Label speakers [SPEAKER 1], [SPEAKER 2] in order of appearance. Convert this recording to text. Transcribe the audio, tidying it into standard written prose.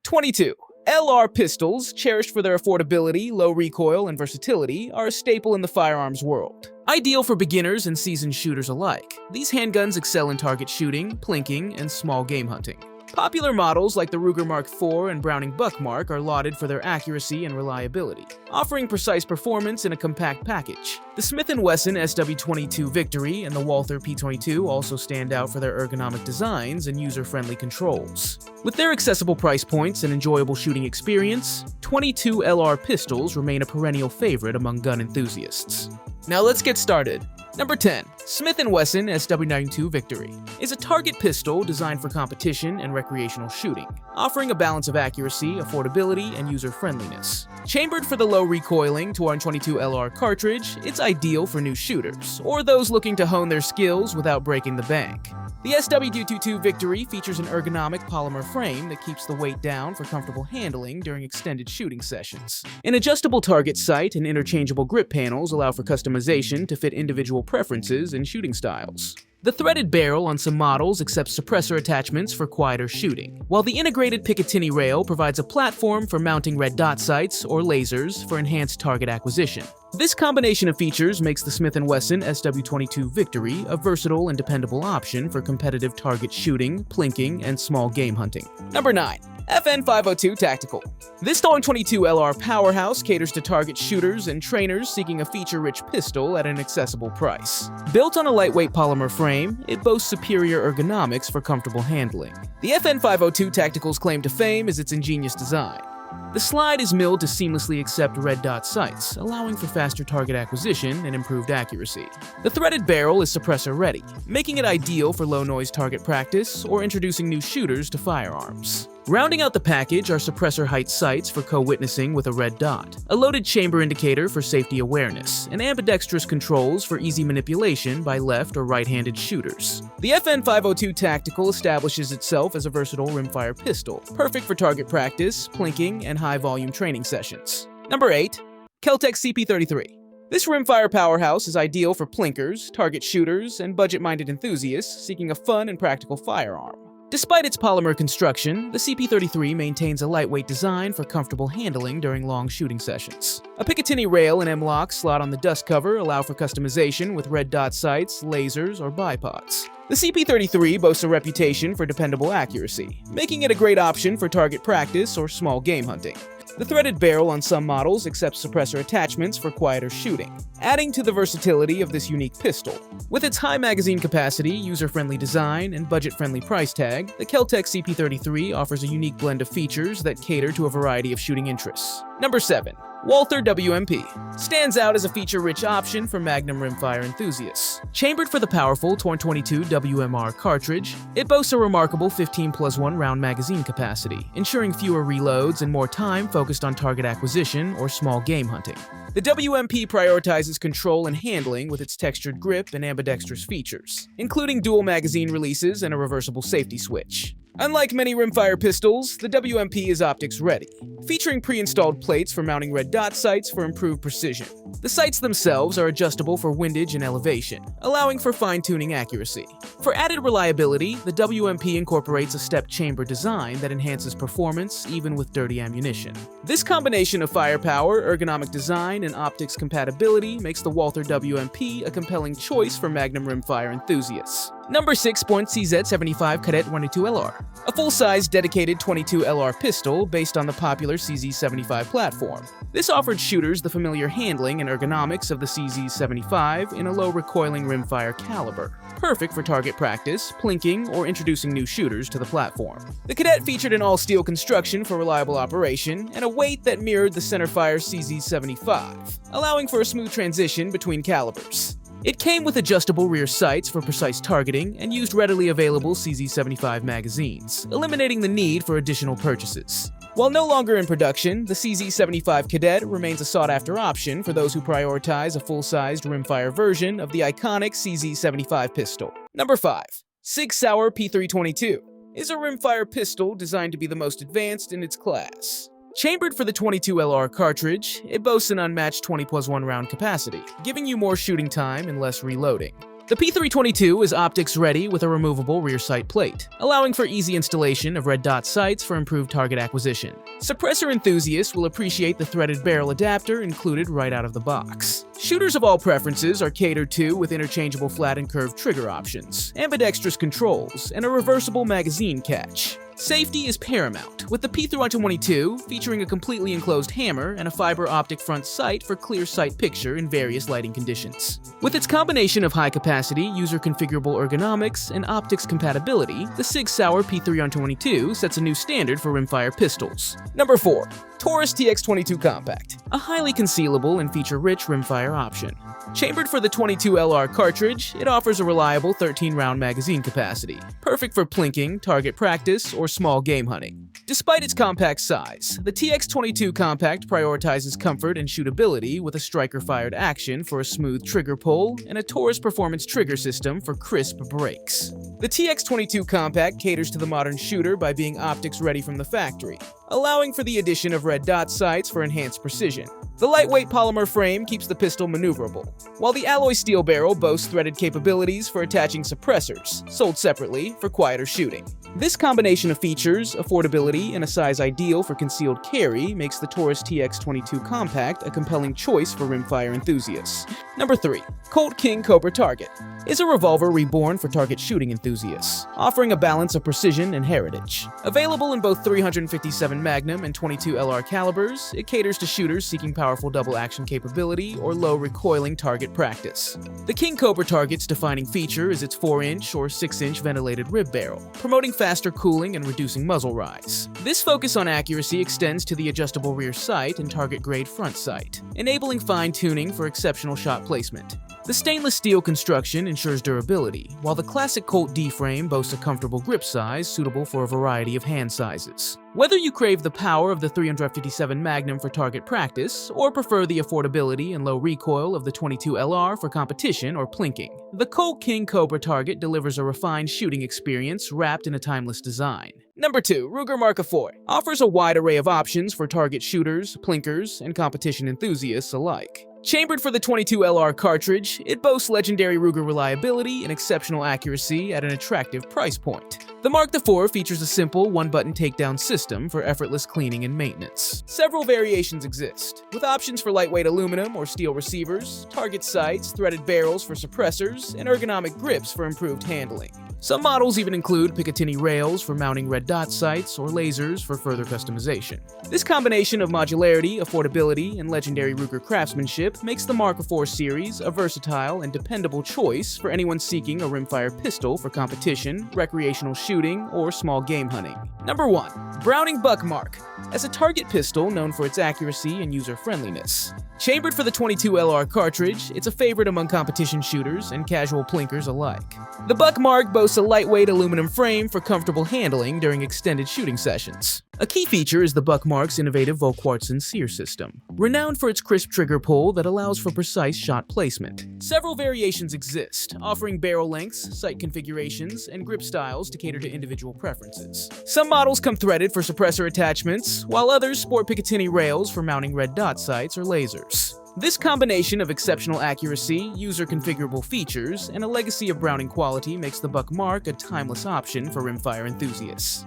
[SPEAKER 1] 22. LR pistols, cherished for their affordability, low recoil, and versatility, are a staple in the firearms world. Ideal for beginners and seasoned shooters alike, these handguns excel in target shooting, plinking, and small game hunting. Popular models like the Ruger Mark IV and Browning Buck Mark are lauded for their accuracy and reliability, offering precise performance in a compact package. The Smith Wesson SW22 Victory and the Walther P22 also stand out for their ergonomic designs and user-friendly controls. With their accessible price points and enjoyable shooting experience, 22 LR pistols remain a perennial favorite among gun enthusiasts. Now let's get started. Number 10. Smith Wesson SW22 Victory is a target pistol designed for competition and recreational shooting, offering a balance of accuracy, affordability, and user-friendliness. Chambered for the low recoiling 222 LR cartridge, it's ideal for new shooters, or those looking to hone their skills without breaking the bank. The SW22 Victory features an ergonomic polymer frame that keeps the weight down for comfortable handling during extended shooting sessions. An adjustable target sight and interchangeable grip panels allow for customization to fit individual preferences and shooting styles. The threaded barrel on some models accepts suppressor attachments for quieter shooting, while the integrated Picatinny rail provides a platform for mounting red dot sights or lasers for enhanced target acquisition. This combination of features makes the Smith & Wesson SW22 Victory a versatile and dependable option for competitive target shooting, plinking, and small game hunting. Number 9. FN502 Tactical. This 22 LR powerhouse caters to target shooters and trainers seeking a feature-rich pistol at an accessible price. Built on a lightweight polymer frame, it boasts superior ergonomics for comfortable handling. The FN502 Tactical's claim to fame is its ingenious design. The slide is milled to seamlessly accept red dot sights, allowing for faster target acquisition and improved accuracy. The threaded barrel is suppressor-ready, making it ideal for low-noise target practice or introducing new shooters to firearms. Rounding out the package are suppressor height sights for co-witnessing with a red dot, a loaded chamber indicator for safety awareness, and ambidextrous controls for easy manipulation by left or right-handed shooters. The FN502 Tactical establishes itself as a versatile rimfire pistol, perfect for target practice, plinking, and high-volume training sessions. Number 8. Kel-Tec CP33. This rimfire powerhouse is ideal for plinkers, target shooters, and budget-minded enthusiasts seeking a fun and practical firearm. Despite its polymer construction, the CP33 maintains a lightweight design for comfortable handling during long shooting sessions. A Picatinny rail and M-lock slot on the dust cover allow for customization with red dot sights, lasers, or bipods. The CP33 boasts a reputation for dependable accuracy, making it a great option for target practice or small game hunting. The threaded barrel on some models accepts suppressor attachments for quieter shooting, adding to the versatility of this unique pistol. With its high magazine capacity, user-friendly design, and budget-friendly price tag, the Kel-Tec CP33 offers a unique blend of features that cater to a variety of shooting interests. Number 7. Walther WMP stands out as a feature-rich option for Magnum rimfire enthusiasts. Chambered for the powerful 22 WMR cartridge, it boasts a remarkable 15+1 round magazine capacity, ensuring fewer reloads and more time focused on target acquisition or small game hunting. The WMP prioritizes control and handling with its textured grip and ambidextrous features, including dual magazine releases and a reversible safety switch. Unlike many rimfire pistols, the WMP is optics-ready, featuring pre-installed plates for mounting red dot sights for improved precision. The sights themselves are adjustable for windage and elevation, allowing for fine-tuning accuracy. For added reliability, the WMP incorporates a stepped chamber design that enhances performance even with dirty ammunition. This combination of firepower, ergonomic design, and optics compatibility makes the Walther WMP a compelling choice for Magnum rimfire enthusiasts. Number 6. CZ75 Cadet 22 LR. A full-size dedicated 22 LR pistol based on the popular CZ75 platform. This offered shooters the familiar handling and ergonomics of the CZ75 in a low recoiling rimfire caliber, perfect for target practice, plinking, or introducing new shooters to the platform. The Cadet featured an all-steel construction for reliable operation and a weight that mirrored the centerfire CZ75, allowing for a smooth transition between calibers. It came with adjustable rear sights for precise targeting and used readily available CZ75 magazines, eliminating the need for additional purchases. While no longer in production, the CZ75 Cadet remains a sought-after option for those who prioritize a full-sized rimfire version of the iconic CZ75 pistol. Number 5. Sig Sauer P322 is a rimfire pistol designed to be the most advanced in its class. Chambered for the 22 LR cartridge, it boasts an unmatched 20+1 round capacity, giving you more shooting time and less reloading. The P322 is optics ready with a removable rear sight plate, allowing for easy installation of red dot sights for improved target acquisition. Suppressor enthusiasts will appreciate the threaded barrel adapter included right out of the box. Shooters of all preferences are catered to with interchangeable flat and curved trigger options, ambidextrous controls, and a reversible magazine catch. Safety is paramount, with the P322 featuring a completely enclosed hammer and a fiber optic front sight for clear sight picture in various lighting conditions. With its combination of high-capacity, user-configurable ergonomics and optics compatibility, the Sig Sauer P322 sets a new standard for rimfire pistols. Number 4. Taurus TX22 Compact, a highly concealable and feature-rich rimfire option. Chambered for the 22 LR cartridge, it offers a reliable 13-round magazine capacity, perfect for plinking, target practice, or small game hunting. Despite its compact size, the TX22 Compact prioritizes comfort and shootability with a striker-fired action for a smooth trigger pull and a Taurus performance trigger system for crisp breaks. The TX22 Compact caters to the modern shooter by being optics ready from the factory, allowing for the addition of red dot sights for enhanced precision. The lightweight polymer frame keeps the pistol maneuverable, while the alloy steel barrel boasts threaded capabilities for attaching suppressors, sold separately for quieter shooting. This combination of features, affordability, and a size ideal for concealed carry makes the Taurus TX22 Compact a compelling choice for rimfire enthusiasts. Number 3. Colt King Cobra Target is a revolver reborn for target shooting enthusiasts, offering a balance of precision and heritage. Available in both 357 Magnum and 22 LR calibers, it caters to shooters seeking powerful double-action capability or low recoiling target practice. The King Cobra Target's defining feature is its 4-inch or 6-inch ventilated rib barrel, promoting faster cooling and reducing muzzle rise. This focus on accuracy extends to the adjustable rear sight and target-grade front sight, enabling fine-tuning for exceptional shot placement. The stainless steel construction ensures durability, while the classic Colt D-frame boasts a comfortable grip size suitable for a variety of hand sizes. Whether you crave the power of the 357 Magnum for target practice, or prefer the affordability and low recoil of the 22 LR for competition or plinking, the Colt King Cobra Target delivers a refined shooting experience wrapped in a timeless design. Number 2. Ruger Mark IV offers a wide array of options for target shooters, plinkers, and competition enthusiasts alike. Chambered for the 22 LR cartridge, it boasts legendary Ruger reliability and exceptional accuracy at an attractive price point. The Mark IV features a simple one-button takedown system for effortless cleaning and maintenance. Several variations exist, with options for lightweight aluminum or steel receivers, target sights, threaded barrels for suppressors, and ergonomic grips for improved handling. Some models even include Picatinny rails for mounting red dot sights or lasers for further customization. This combination of modularity, affordability, and legendary Ruger craftsmanship makes the Mark IV series a versatile and dependable choice for anyone seeking a rimfire pistol for competition, recreational shooting, or small game hunting. Number 1. Browning Buck Mark, as a target pistol known for its accuracy and user-friendliness. Chambered for the 22 LR cartridge, it's a favorite among competition shooters and casual plinkers alike. The Buck Mark boasts a lightweight aluminum frame for comfortable handling during extended shooting sessions. A key feature is the Buck Mark's innovative Volquartsen sear system, renowned for its crisp trigger pull that allows for precise shot placement. Several variations exist, offering barrel lengths, sight configurations, and grip styles to cater to individual preferences. Some models come threaded for suppressor attachments, while others sport Picatinny rails for mounting red dot sights or lasers. This combination of exceptional accuracy, user-configurable features, and a legacy of Browning quality makes the Buck Mark a timeless option for rimfire enthusiasts.